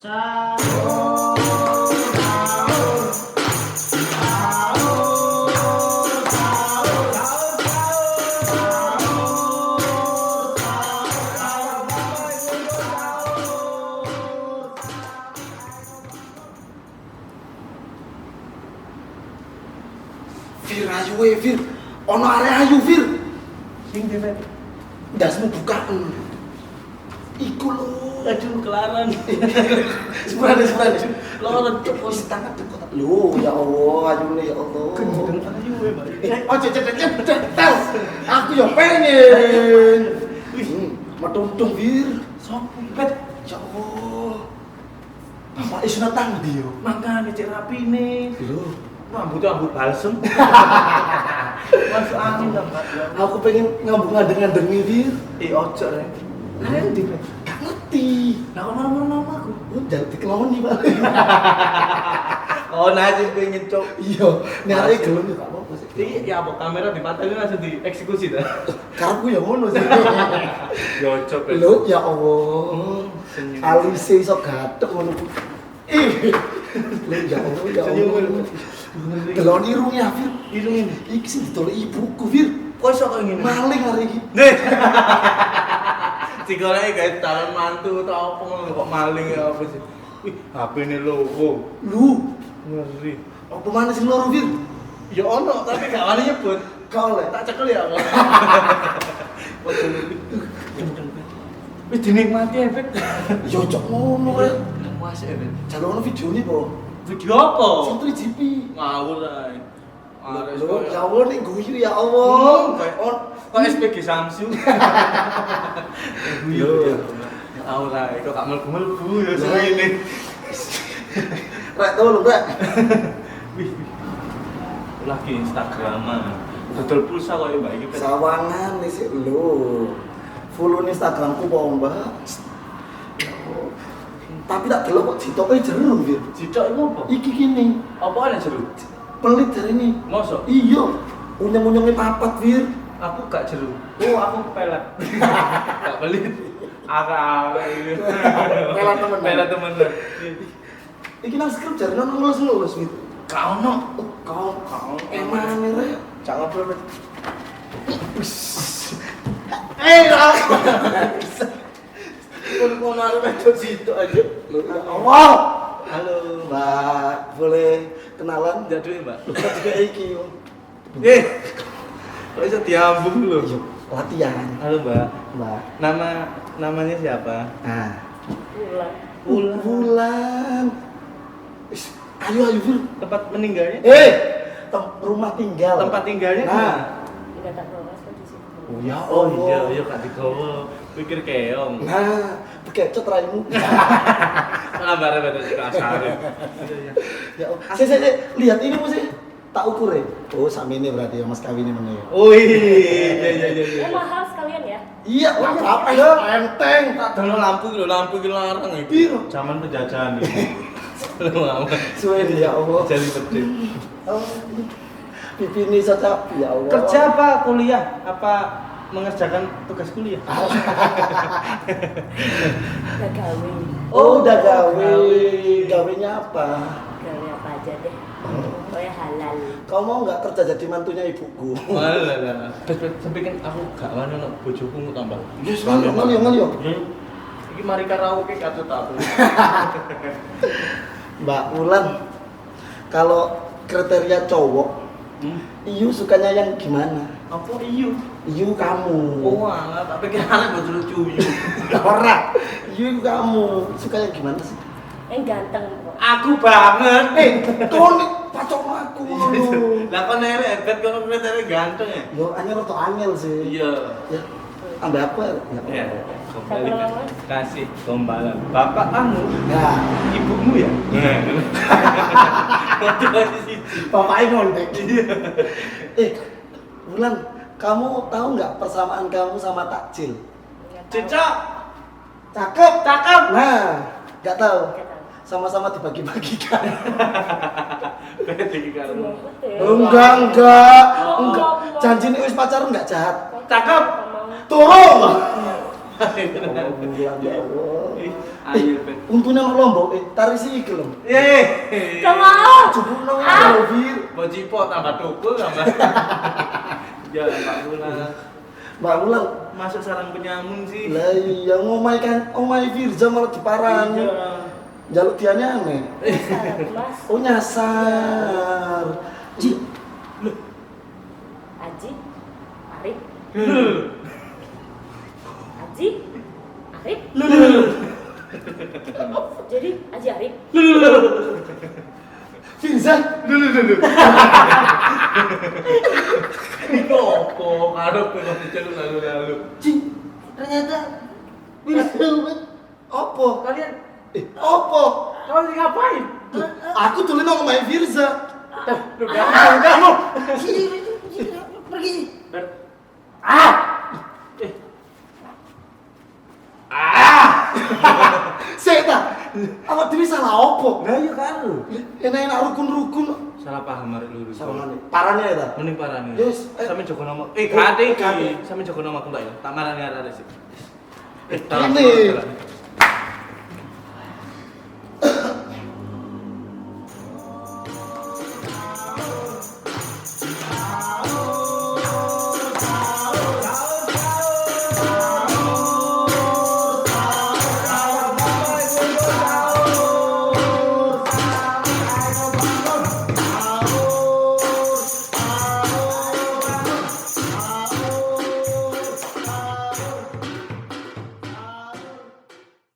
Sahur, sahur, sahur, sahur, Fir, ayo we, Fir. Ono arek ayu, Fir. sing dhewe. Ndasmu bukaan. Iku lho. Aduh kelaran. Sebenarnya. Loro cuk Wis tangan dekot. Lho, ya Allah, ayune ya Allah. gendeng ayu we, Mbak. Ojo cedek tel. Aku yo pengen. Metuntung, Fir. Sopo pet? Ya Allah. Bapak is natang ndi yo? Makane cek rapine. Lho, Rambut balsem. Masuk angin ta, Mbak. aku pengen ngambung-ngandengi, Fir. Ojo rek. Kalian di pet. Gak ngerti. Lah kok nama aku. Lu jangan dikeloni, Pak. Oh, nah sing pengen cok. Iya, nek arek gelem yo gak apa-apa sih. Iki ya apa kamera dipateni langsung dieksekusi ta. Karepku ya ngono sih. Yo cok. Lho, ya Allah. Senyum. Alise iso gathek ngono ku. Ih. Lho, ya Allah, ya Senyum. Allah. Delon irungnya, Fir. Irung ini. Iki sing ditolak ibuku, Fir. Kok iso kok ngene? Maling hari iki. Nih. Digoleki guys calon mantu atau apa ngono kok maling ya apa sih? Wih, HP-ne loro. Lu, Ngeri. apa mana sing loro, Fir? Ya ono, tapi gak wani nyebut. Kau oleh. Tak cekel ya apa? Wis dinikmati ya, Bet. Yo cok ngono rek. Mas ya, Bet. Jalur ono videone po. Video apa? Sing 3GP. Ngawur ae. Lho, ya Allah ning guyu ya Allah. Kok SPG Samsung? Yo. Ya Allah, kok gak mlebu-mlebu ya sing ini. Rek tolong, Rek. Wih, lagi Instagraman. Dodol pulsa kok ya Mbak iki. Bet. Sawangan nih sih lho. Follow Instagramku po, Mbak. Tapi tak delok kok ditoke jero, Fir. Cicok iku apa? Iki kene, Apa ana jeruk? pelit jare ini. Mosok? Iya. Unyeng-unyenge papat, Fir. Aku gak jeruk. Oh, aku pelet. Gak pelit. Ara-ara iki. Pelet temenan. Pelet temenan. Iki nang skrip jare nang ngelus-ngelus gitu. Gak ono. Kau emane rek. Jangan ngobrol. Bet. Lah. Kon arep wedok situ aja. Lho, ya Allah. Halo. Mbak, boleh kenalan? Jadul Mbak. Lupa juga iki. Kok bisa diambung lho? Iya, latihan. Halo Mbak. Mbak. Namanya siapa? Nah, Ulan. Bulan. Is, ayo Fir. Tempat meninggalnya? Rumah tinggal. Tempat tinggalnya? Nah. Tidak tak bawas kok di situ. Oh ya Oh Allah. iya Kak digowo. Pikir keong. Nah, bekecot raimu. Ngambare betul kasar. Iya iya. Ya Allah. Sik, lihat ini mesti tak ukur ya. Oh, sakmene berarti ya Mas kawine meneh ya. Oh iya. Mahal sekalian ya? Iya, enggak apa-apa ya, enteng. Tak dulu lampu iki larang iki. Piro? Zaman penjajahan iki. Lu amat. Suwe ya Allah. Jadi pedih. Oh, pipi ini socap ya Allah. Kerja apa kuliah? Apa mengerjakan tugas kuliah? Udah gawe. Oh, udah gawe. gawe. Gawenya apa? Gawe apa aja deh. Pokoknya halal. Kau mau nggak kerja jadi mantunya ibuku? Walah. Tapi kan aku gak wani ono bojoku mu tambah. Yes, ngalio. Iki mari karaoke katut aku. Mbak Ulan, kalau kriteria cowok, Iyu sukanya yang gimana? Apa iyo? Iyu kamu. Oh, alah, tak pikir arek bojo lucu iyo. Ora. Iyu kamu suka yang gimana sih? Yang ganteng kok. Aku banget. Kau nih pacok aku. Lah kon elek bet kono kriteria ganteng ya? Yo, anyel atau anyel sih? Iya. Ya, ambil apa? Ya. Kembali kasih gombalan. Bapak kamu, Nah, ibumu ya? Waduh masih siji. bapaknya ngondek. Bulan, kamu tahu nggak persamaan kamu sama takjil? Nggak tahu. Cocok. Cakep. Nah, nggak tahu. Nggak tahu. Sama-sama dibagi-bagikan. Beda karo. Enggak. Janji nih wis pacaran nggak jahat. Cakep. Turun. Bulan ya Allah. Ayo, Ben. Untungnya nang Lombok, tarisi iki lho. Gak mau. Jebul nang ngono, Fir. Mau cipok tambah tukul tambah. Ya, Pak Bulan. Mbak Wulan, Masuk sarang penyamun sih. lah iya ngomai kan, omai Firza malah diparang. Iya. Jaluk dianya aneh. Salah, Mas. Oh nyasar. Ji, Aji, Arif, Lul. Aji, Arif. Jadi Aji Arif. Firza. Iku opo karo pengen diceluk lalu-lalu. Ji, ternyata Firza. Opo? Kalian Opo? kalian ngapain? Aku tuh nang omai Firza. Lu kamu. Sini, pergi. Seta, awak dhewe salah opo? Lah iya karo. Enak-enak rukun-rukun. Salah paham arek luru. Sama nih. Parane ya ta? Mending parani. Yes, Sampe jogo nama. Gak ada Gak ada. iki. Sampe jogo nama aku tak ya. Tak marani arek sih. Ini.